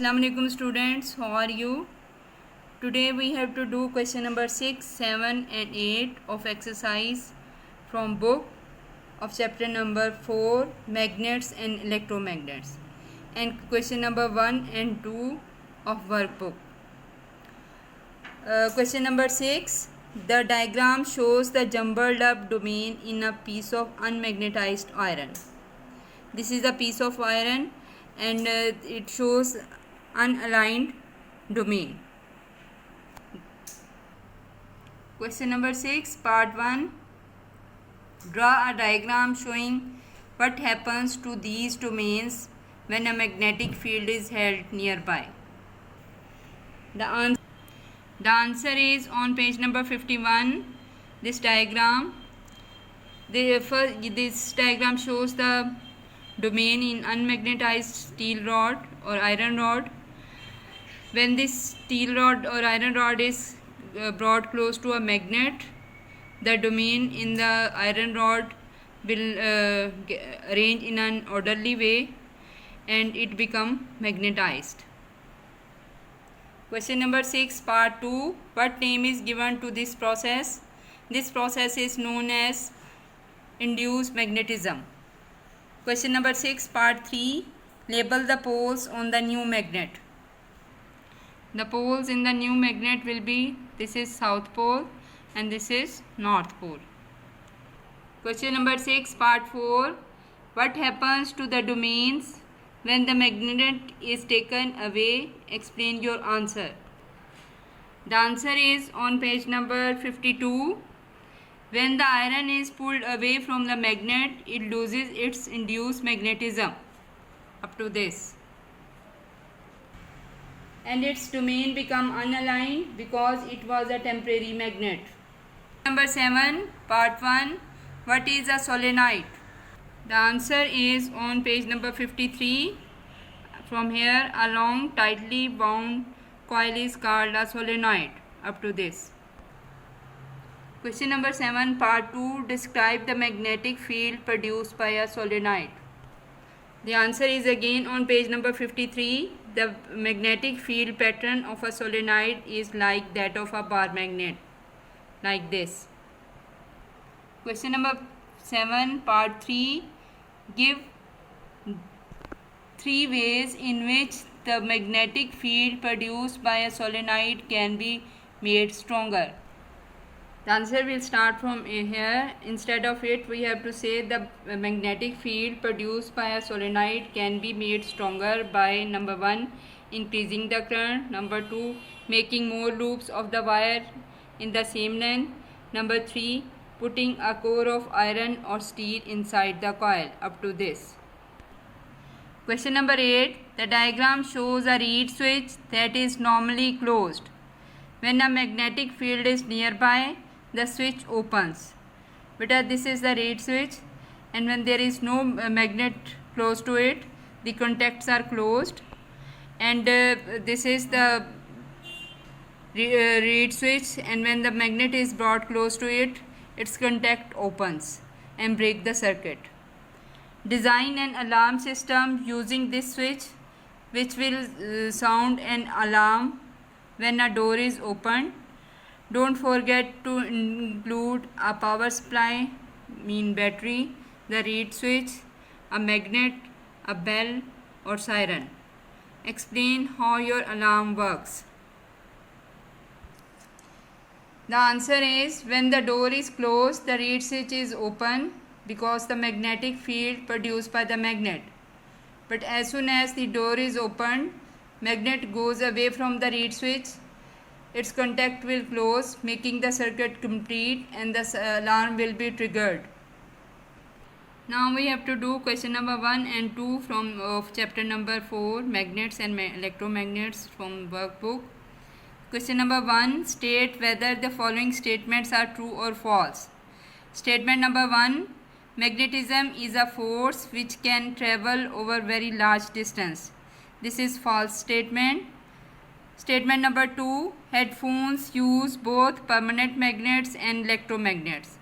Assalamu alaikum students, how are you? Today we have to do question number 6, 7 and 8 of exercise from book of chapter number 4, magnets and electromagnets, and question number 1 and 2 of workbook. Question number 6, the diagram shows the jumbled up domain in a piece of unmagnetized iron. This is a piece of iron and it shows unaligned domain. Question number 6, part 1. Draw a diagram showing what happens to these domains when a magnetic field is held nearby. The answer is on page number 51. This diagram shows the domain in unmagnetized steel rod or iron rod. When this steel rod or iron rod is brought close to a magnet, the domain in the iron rod will arrange in an orderly way and it become magnetized. Question number 6, part 2. What name is given to this process? This process is known as induced magnetism. Question number 6, part 3. Label the poles on the new magnet. The poles in the new magnet will be, this is south pole and this is north pole. Question number 6, part 4. What happens to the domains when the magnet is taken away? Explain your answer. The answer is on page number 52. When the iron is pulled away from the magnet, it loses its induced magnetism up to this, and its domain become unaligned because it was a temporary magnet. Number 7, part 1. What is a solenoid? The answer is on page number 53. From here, a long tightly wound coil is called a solenoid up to this. Question number 7, part 2. Describe the magnetic field produced by a solenoid. The answer is again on page number 53. The magnetic field pattern of a solenoid is like that of a bar magnet, like this. Question number 7, part 3. Give 3 ways in which the magnetic field produced by a solenoid can be made stronger. The answer will start from here. Instead of it, we have to say the magnetic field produced by a solenoid can be made stronger by number 1, increasing the current, number 2, making more loops of the wire in the same length, number 3, putting a core of iron or steel inside the coil up to this. Question number 8. The diagram shows a reed switch that is normally closed. When a magnetic field is nearby, the switch opens. Beta, this is the reed switch, and when there is no magnet close to it, the contacts are closed, and this is the reed switch, and when the magnet is brought close to it, its contact opens and break the circuit. Design an alarm system using this switch, which will sound an alarm when a door is opened. Don't forget to include a power supply, mean battery, the reed switch, a magnet, a bell or siren. Explain how your alarm works. The answer is, when the door is closed, the reed switch is open because the magnetic field produced by the magnet. But as soon as the door is opened, magnet goes away from the reed switch, its contact will close, making the circuit complete, and the alarm will be triggered. Now we have to do question number 1 and 2 from chapter number 4, magnets and electromagnets, from workbook. Question number 1. State whether the following statements are true or false. Statement number 1. Magnetism is a force which can travel over very large distance. This is false statement. Statement number 2. Headphones use both permanent magnets and electromagnets.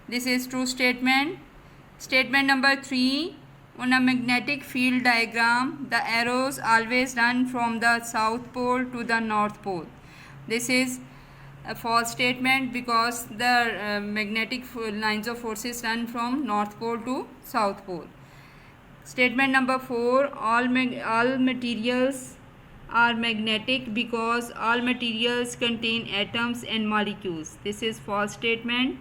This is true statement. Statement number 3. On a magnetic field diagram, the arrows always run from the south pole to the north pole. This is a false statement because the magnetic lines of forces run from north pole to south pole. Statement number 4, all materials are magnetic because all materials contain atoms and molecules. This is false statement.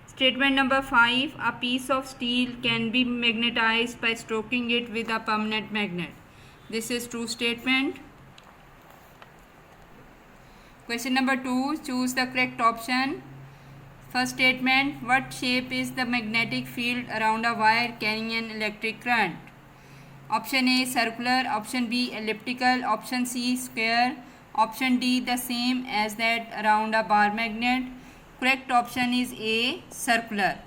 Statement number 5, a piece of steel can be magnetized by stroking it with a permanent magnet. This is true statement. Question number 2, choose the correct option. First statement, what shape is the magnetic field around a wire carrying an electric current? Option A, circular. Option B, elliptical. Option C, square. Option D, the same as that around a bar magnet. Correct option is A, circular.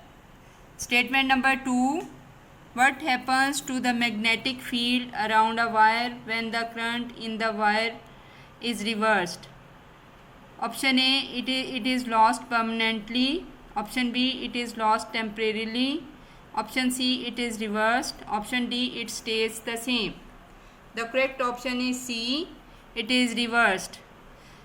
Statement number 2, what happens to the magnetic field around a wire when the current in the wire is reversed? Option A, it is lost permanently. Option B, it is lost temporarily. Option C, it is reversed. Option D, it stays the same. The correct option is C, it is reversed.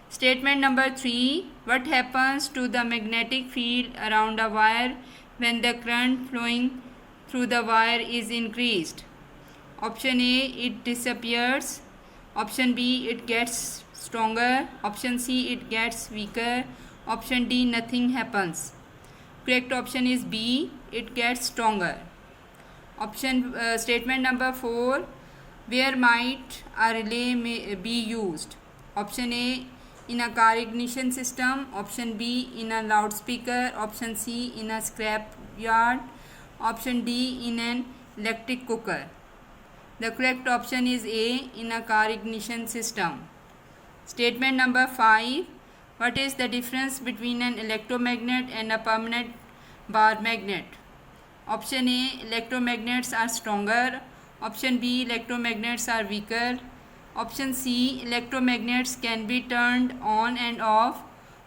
Statement number 3, what happens to the magnetic field around a wire when the current flowing through the wire is increased? Option A, it disappears. Option B, it gets stronger. Option C, it gets weaker. Option D, nothing happens. Correct option is B, it gets stronger. Statement number 4, where might a relay be used? Option A, in a car ignition system. Option B, in a loudspeaker. Option C, in a scrap yard. Option D, in an electric cooker. The correct option is A, in a car ignition system. Statement number 5, what is the difference between an electromagnet and a permanent bar magnet? Option A, electromagnets are stronger. Option B, electromagnets are weaker. Option C, electromagnets can be turned on and off.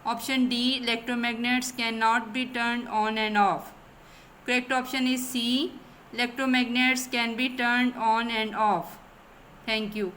Option D, electromagnets cannot be turned on and off. Correct option is C, electromagnets can be turned on and off. Thank you.